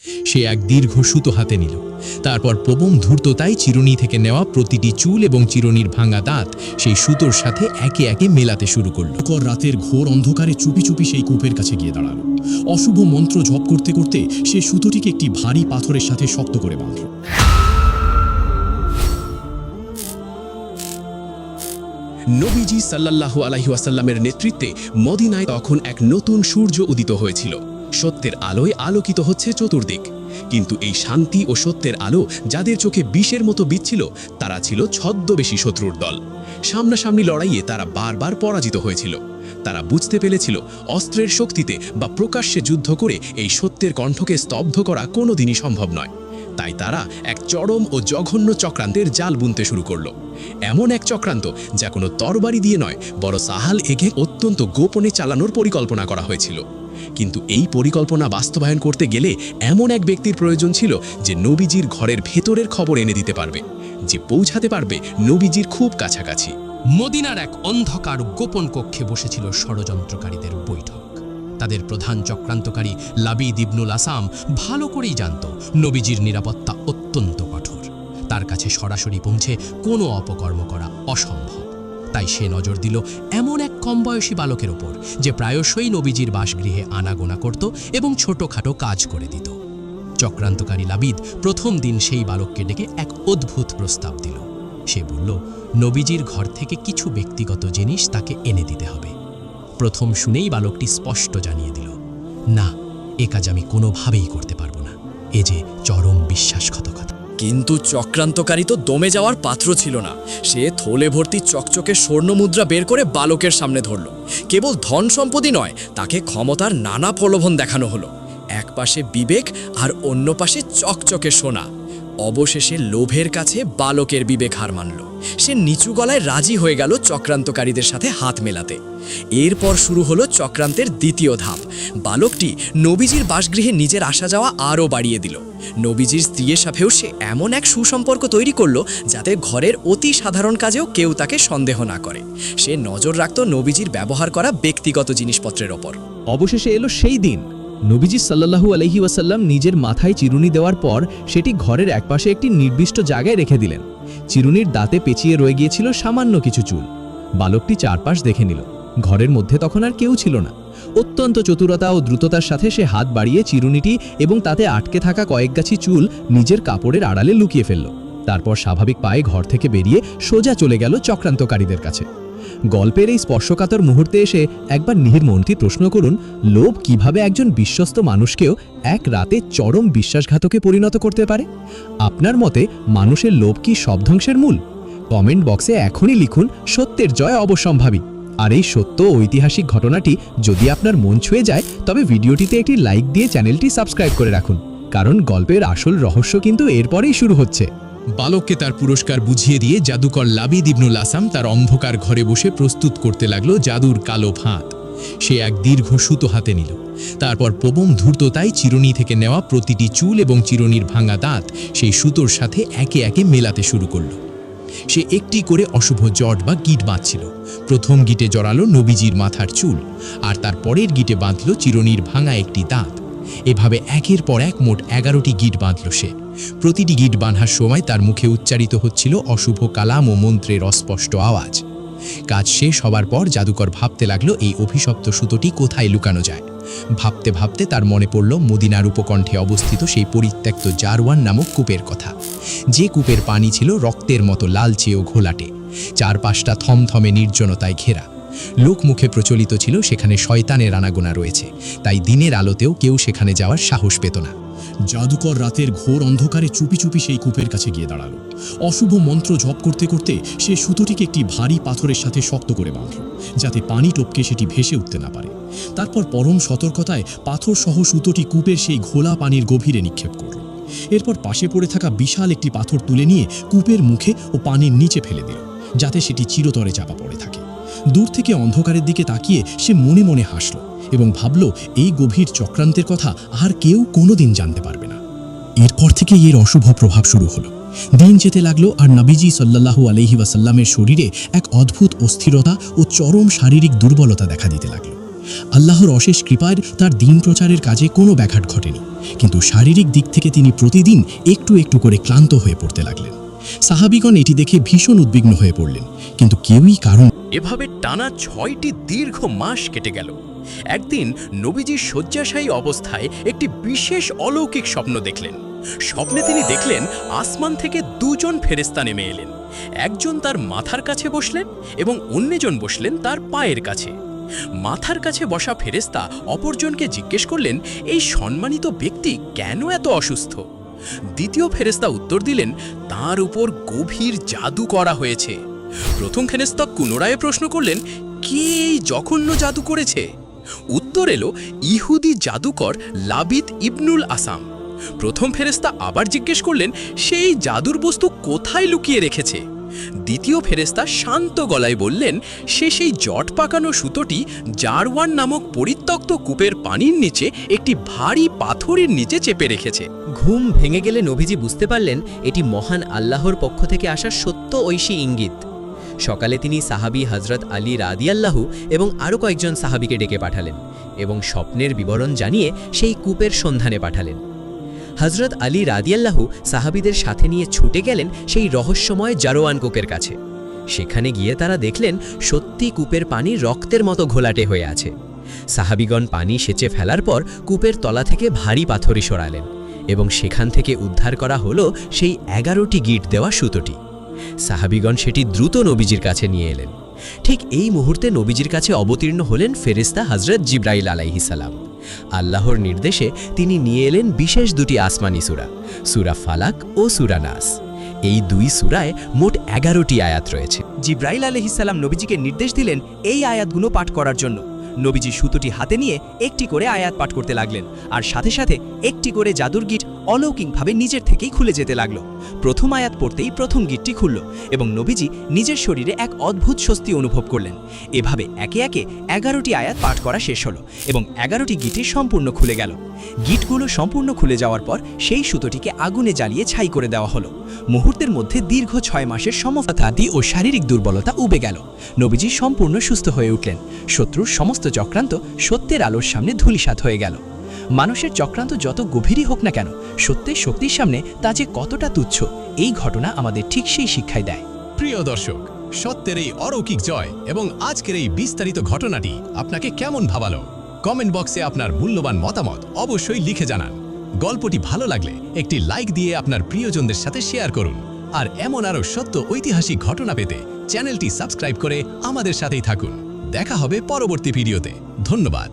সে এক দীর্ঘ সুতো হাতে নিল। তারপর প্রবল ধূর্ততায় চিরুনি থেকে নেওয়া প্রতিটি চুল এবং চিরুনির ভাঙা দাঁত সেই সুতোর সাথে একে একে মেলাতে শুরু করল। রাতের ঘোর অন্ধকারে চুপি চুপি সেই কূপের কাছে গিয়ে দাঁড়ালো। অশুভ মন্ত্র জপ করতে করতে সে সুতোটিকে একটি ভারী পাথরের সাথে শক্ত করে বাঁধল। নবীজি সাল্লাল্লাহু আলাইহি ওয়াসাল্লামের নেতৃত্বে মদিনায় তখন এক নতুন সূর্য উদিত হয়েছিল। সত্যের আলোয় আলোকিত হচ্ছে চতুর্দিক। কিন্তু এই শান্তি ও সত্যের আলো যাদের চোখে বিষের মতো বিচ্ছিল, তারা ছিল ছদ্মবেশী শত্রুর দল। সামনাসামনি লড়াইয়ে তারা বারবার পরাজিত হয়েছিল। তারা বুঝতে পেরেছিল অস্ত্রের শক্তিতে বা প্রকাশ্যে যুদ্ধ করে এই সত্যের কণ্ঠকে স্তব্ধ করা কোনোদিনই সম্ভব নয়। তাই তারা এক চরম ও জঘন্য চক্রান্তের জাল বুনতে শুরু করলো। এমন এক চক্রান্ত যা কোনো তরবারি দিয়ে নয়, বড় সাহাল এগে অত্যন্ত গোপনে চালানোর পরিকল্পনা করা হয়েছিল। কিন্তু এই পরিকল্পনা বাস্তবায়ন করতে গেলে এমন এক ব্যক্তির প্রয়োজন ছিল যে নবীজির ঘরের ভেতরের খবর এনে দিতে পারবে, যে পৌঁছাতে পারবে নবীজির খুব কাছাকাছি। মদিনার এক অন্ধকার গোপন কক্ষে বসেছিল ষড়যন্ত্রকারীদের বৈঠক। তাদের প্রধান চক্রান্তকারী লাবিদ ইবনুল আসাম ভালো করেই জানত নবীজির নিরাপত্তা অত্যন্ত কঠোর। তার কাছে সরাসরি পৌঁছে কোনো অপকর্ম করা অসম্ভব। তাই সে নজর দিল এমন এক কম বয়সী বালকের ওপর, যে প্রায়শই নবীজির বাসগৃহে আনাগোনা করত এবং ছোটখাটো কাজ করে দিত। চক্রান্তকারী লাবিদ প্রথম দিন সেই বালককে ডেকে এক অদ্ভুত প্রস্তাব দিল। সে বলল, নবীজির ঘর থেকে কিছু ব্যক্তিগত জিনিস তাকে এনে দিতে হবে। প্রথম শুনেই বালকটি স্পষ্ট জানিয়ে দিল, না, এ কাজ আমি কোনোভাবেই করতে পারবো না। এ যে চরম বিশ্বাসঘাতকতা। কিন্তু চক্রান্তকারী তো দমে যাওয়ার পাত্র ছিল না। সে থলে ভর্তি চকচকে স্বর্ণমুদ্রা বের করে বালকের সামনে ধরল। কেবল ধন সম্পত্তি নয়, তাকে ক্ষমতার নানা প্রলোভন দেখানো হলো। এক পাশে বিবেক আর অন্য পাশে চকচকে সোনা। অবশেষে লোভের কাছে বালকের বিবেক হার মানল। সে নিচু গলায় রাজি হয়ে গেল চক্রান্তকারীদের সাথে হাত মেলাতে। এরপর শুরু হলো চক্রান্তের দ্বিতীয় ধাপ। বালকটি নবীজির বাসগৃহে নিজের আসা যাওয়া আরও বাড়িয়ে দিল। নবীজির স্ত্রীর সাথেও সে এমন এক সুসম্পর্ক তৈরি করলো যাতে ঘরের অতি সাধারণ কাজেও কেউ তাকে সন্দেহ না করে। সে নজর রাখত নবীজির ব্যবহার করা ব্যক্তিগত জিনিসপত্রের ওপর। অবশেষে এলো সেই দিন। নবীজি সাল্লাল্লাহু আলাইহি ওয়াসাল্লাম নিজের মাথায় চিরুনি দেওয়ার পর সেটি ঘরের একপাশে একটি নির্দিষ্ট জায়গায় রেখে দিলেন। চিরুনির দাঁতে পেঁচিয়ে রয়ে গিয়েছিল সামান্য কিছু চুল। বালকটি চারপাশ দেখে নিল। ঘরের মধ্যে তখন আর কেউ ছিল না। অত্যন্ত চতুরতা ও দ্রুততার সাথে সে হাত বাড়িয়ে চিরুনিটি এবং তাতে আটকে থাকা কয়েকগাছি চুল নিজের কাপড়ের আড়ালে লুকিয়ে ফেলল। তারপর স্বাভাবিক পায়ে ঘর থেকে বেরিয়ে সোজা চলে গেল চক্রান্তকারীদের কাছে। গল্পের এই স্পর্শকাতর মুহূর্তে এসে একবার নির্মমটি প্রশ্ন করুন, লোভ কিভাবে একজন বিশ্বস্ত মানুষকেও এক রাতে চরম বিশ্বাসঘাতকে পরিণত করতে পারে? আপনার মতে মানুষের লোভ কি সব ধ্বংসের মূল? কমেন্ট বক্সে এখনই লিখুন, সত্যের জয় অবশ্যম্ভাবী। আর এই সত্য ঐতিহাসিক ঘটনাটি যদি আপনার মন ছুঁয়ে যায়, তবে ভিডিওটিতে একটি লাইক দিয়ে চ্যানেলটি সাবস্ক্রাইব করে রাখুন, কারণ গল্পের আসল রহস্য কিন্তু এরপরেই শুরু হচ্ছে। বালককে তার পুরস্কার বুঝিয়ে দিয়ে জাদুকর লাবিদ ইবনুল আসাম তার অন্ধকার ঘরে বসে প্রস্তুত করতে লাগলো জাদুর কালো ফাঁদ। সে এক দীর্ঘ সুতো হাতে নিল। তারপর প্রবল ধূর্ততায় চিরুনি থেকে নেওয়া প্রতিটি চুল এবং চিরুনির ভাঙা দাঁত সেই সুতোর সাথে একে একে মেলাতে শুরু করল। সে একটি করে অশুভ জট বা গিট বাঁধছিল। প্রথম গিটে জড়ালো নবীজির মাথার চুল, আর তার পরের গিটে বাঁধল চিরুনির ভাঙা একটি দাঁত। এভাবে একের পর এক মোট 11টি গিট বাঁধল সে। প্রতিটি গিট বাঁধার সময় তার মুখে উচ্চারিত হচ্ছিল অশুভ কালাম ও মন্ত্রের অস্পষ্ট আওয়াজ। কাজ শেষ হবার পর জাদুকর ভাবতে লাগলো এই অভিশপ্ত সুতোটি কোথায় লুকানো যায়। ভাবতে ভাবতে তার মনে পড়ল মদিনার উপকণ্ঠে অবস্থিত সেই পরিত্যক্ত জারওয়ান নামক কূপের কথা, যে কূপের পানি ছিল রক্তের মতো লালচে ও ঘোলাটে। চারপাশটা থমথমে নির্জনতায় ঘেরা। লোকমুখে প্রচলিত ছিল সেখানে শয়তানের আনাগোনা রয়েছে, তাই দিনের আলোতেও কেউ সেখানে যাওয়ার সাহস পেত না। জাদুকর রাতের ঘোর অন্ধকারে চুপি চুপি সেই কূপের কাছে গিয়ে দাঁড়ালো। অশুভ মন্ত্র জপ করতে করতে সে সুতোটিকে একটি ভারী পাথরের সাথে শক্ত করে বাঁধল, যাতে পানি টপকে সেটি ভেসে উঠতে না পারে। তারপর পরম সতর্কতায় পাথর সহ সুতোটি কূপের সেই ঘোলা পানির গভীরে নিক্ষেপ করল। এরপর পাশে পড়ে থাকা বিশাল একটি পাথর তুলে নিয়ে কূপের মুখে ও পানির নিচে ফেলে দিল, যাতে সেটি চিরতরে চাপা পড়ে থাকে। দূর থেকে অন্ধকারের দিকে তাকিয়ে সে মনে মনে হাসল এবং ভাবল, এই গভীর চক্রান্তের কথা আর কেউ কোনোদিন জানতে পারবে না। এরপর থেকে এর অশুভ প্রভাব শুরু হলো। দিন যেতে লাগলো, আর নবীজি সাল্লাল্লাহু আলাইহি ওয়াসাল্লামের শরীরে এক অদ্ভুত অস্থিরতা ও চরম শারীরিক দুর্বলতা দেখা দিতে লাগলো। আল্লাহর অশেষ কৃপায় তার দিন প্রচারের কাজে কোনো ব্যাঘাত ঘটেনি। কিন্তু শারীরিক দিক থেকে তিনি প্রতিদিন একটু একটু করে ক্লান্ত হয়ে পড়তে লাগলেন। সাহাবীগণ এটি দেখে ভীষণ উদ্বিগ্ন হয়ে পড়লেন, কিন্তু কেউই কারণ এভাবে টানা 6টি দীর্ঘ মাস কেটে গেল। একদিন নবীজি শয্যাশায়ী অবস্থায় একটি বিশেষ অলৌকিক স্বপ্ন দেখলেন। স্বপ্নে তিনি দেখলেন আসমান থেকে 2 জন ফেরেশতা নেমে এলেন। একজন তার মাথার কাছে বসলেন এবং অন্যজন বসলেন তার পায়ের কাছে। মাথার কাছে বসা ফেরেশতা অপরজনকে জিজ্ঞেস করলেন, এই সম্মানিত ব্যক্তি কেন এত অসুস্থ? দ্বিতীয় ফেরেশতা উত্তর দিলেন, তার উপর গভীর জাদু করা হয়েছে। প্রথম ফেরেশতা পুনরায় প্রশ্ন করলেন, কে এই জঘন্য জাদু করেছে? উত্তর এলো, ইহুদি জাদুকর লাবিদ ইবনুল আসাম। প্রথম ফেরেশতা আবার জিজ্ঞেস করলেন, সেই জাদুর বস্তু কোথায় লুকিয়ে রেখেছে? দ্বিতীয় ফেরেশতা শান্ত গলায় বললেন, সে সেই জট পাকানো সুতোটি জারওয়ান নামক পরিত্যক্ত কূপের পানির নিচে একটি ভারী পাথরের নিচে চেপে রেখেছে। ঘুম ভেঙে গেলে নবীজি বুঝতে পারলেন এটি মহান আল্লাহর পক্ষ থেকে আসা সত্য ঐশী ইঙ্গিত। সকালে তিনি সাহাবী হযরত আলী রাদিয়াল্লাহু এবং আরও কয়েকজন সাহাবীকে ডেকে পাঠালেন এবং স্বপ্নের বিবরণ জানিয়ে সেই কূপের সন্ধানে পাঠালেন। হযরত আলী রাদিয়াল্লাহু সাহাবীদের সাথে নিয়ে ছুটে গেলেন সেই রহস্যময় জারওয়ান কূপের কাছে। সেখানে গিয়ে তারা দেখলেন সত্যি কূপের পানি রক্তের মতো ঘোলাটে হয়ে আছে। সাহাবীগণ পানি সেচে ফেলার পর কূপের তলা থেকে ভারী পাথরই সরালেন এবং সেখান থেকে উদ্ধার করা হলো সেই 11টি গিট দেওয়া সুতোটি। সাহাবীগণ সেটি দ্রুত নবীজির কাছে নিয়ে এলেন। ঠিক এই মুহূর্তে নবীজির কাছে অবতীর্ণ হলেন ফেরেশতা হযরত জিবরাইল আলাইহিস সালাম। আল্লাহর নির্দেশে তিনি নিয়ে এলেন বিশেষ 2টি আসমানি সূরা, সূরা ফালাক ও সূরা নাস। এই 2 সূরায় মোট 11টি আয়াত রয়েছে। জিব্রাইল আলাইহিস সালাম নবীজিকে নির্দেশ দিলেন এই আয়াতগুলো পাঠ করার জন্য। নবীজি সুতোটি হাতে নিয়ে একটি করে আয়াত পাঠ করতে লাগলেন, আর সাথে সাথে একটি করে জাদুর গিট অলৌকিকভাবে নিজের থেকেই খুলে যেতে লাগলো। প্রথম আয়াত পড়তেই প্রথম গিটটি খুলল এবং নবীজি নিজের শরীরে এক অদ্ভুত স্বস্তি অনুভব করলেন। এভাবে একে একে 11টি আয়াত পাঠ করা শেষ হলো এবং 11টি গিটই সম্পূর্ণ খুলে গেল। গিটগুলো সম্পূর্ণ খুলে যাওয়ার পর সেই সুতোটিকে আগুনে জ্বালিয়ে ছাই করে দেওয়া হলো। মুহূর্তের মধ্যে দীর্ঘ 6 মাসের সমস্যাদি ও শারীরিক দুর্বলতা উবে গেল। নবীজি সম্পূর্ণ সুস্থ হয়ে উঠলেন। শত্রুর সমস্ত চক্রান্ত সত্যের আলোর সামনে ধূলিসাৎ হয়ে গেল। মানুষের চক্রান্ত যত গভীরই হোক না কেন, সত্যের শক্তির সামনে তা যে কতটা তুচ্ছ, এই ঘটনা আমাদের ঠিক সেই শিক্ষাই দেয়। প্রিয় দর্শক, সত্যের এই অলৌকিক জয় এবং আজকের এই বিস্তারিত ঘটনাটি আপনাকে কেমন ভাবালো? কমেন্ট বক্সে আপনার মূল্যবান মতামত অবশ্যই লিখে জানান। গল্পটি ভালো লাগলে একটি লাইক দিয়ে আপনার প্রিয়জনদের সাথে শেয়ার করুন। আর এমন আরও সত্য ঐতিহাসিক ঘটনা পেতে চ্যানেলটি সাবস্ক্রাইব করে আমাদের সাথেই থাকুন। দেখা হবে পরবর্তী ভিডিওতে। ধন্যবাদ।